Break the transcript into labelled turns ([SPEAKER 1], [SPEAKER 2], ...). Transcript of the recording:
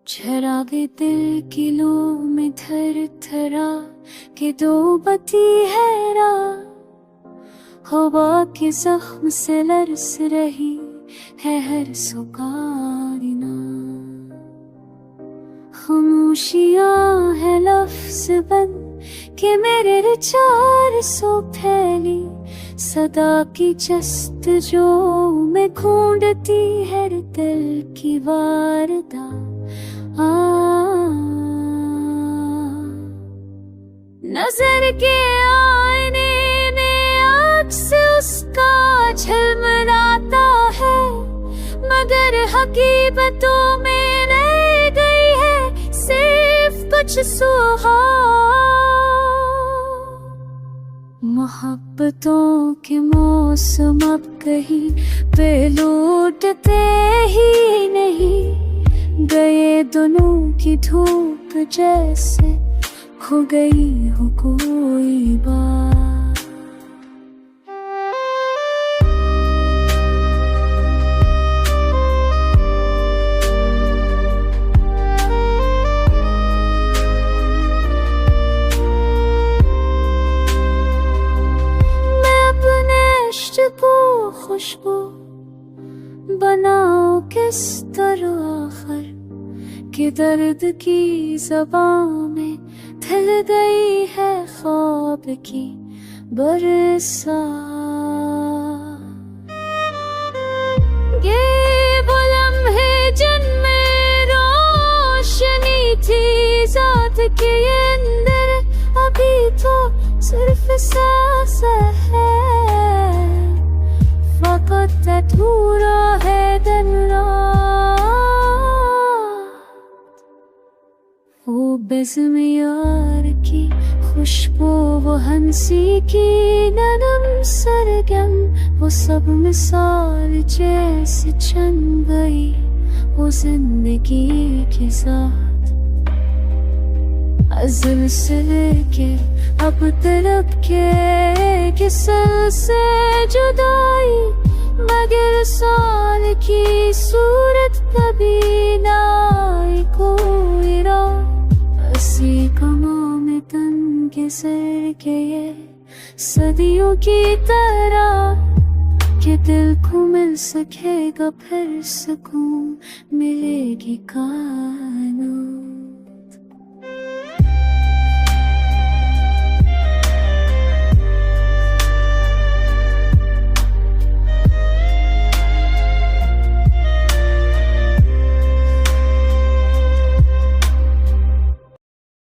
[SPEAKER 1] चरागे दिल की लो में थर थरा के दो बती हैरा, हवा के जख्म से लरस रही है हर सुकारिना। खामोशियां है लफ्ज बन के मेरे विचार सो फैली, सदा की जस्त जो मैं ढूंढती है दिल की वारदा। नजर के आईने में अक्स उसका झलमलाता है, मगर हकीकतों में रह गई है सिर्फ कुछ सुहा। मोहब्बतों के मौसम अब कहीं पे लौटते ही नहीं, गए दोनों की धूप जैसे खो गई हो कोई बात। मैं अपने इश्क को खुशबू बनाऊं किस तरह आखिर कि दर्द की ज़बां में ढल गई है ख्वाब की बरसात। ये वो लम्हे जिनमें रोशनी थी ज़ात के अंदर, अभी तो सिर्फ सांस है, फकत अधूरा है दिन रात। वो बेज़म यार की खुशबू, वो हंसी की नरम सरगम, वो सब मिसाल जैसे छन गई वो जिंदगी के साथ। अज़ल से लेके अब तलब के किसल से जुदाई, मगर साल की सूरत कभी ना आई कोई रात। हंसी कमों में तन के सर के ये सदियों की तरह, कि दिल को मिल सकेगा फिर सुकून मिलेगी कहाँ।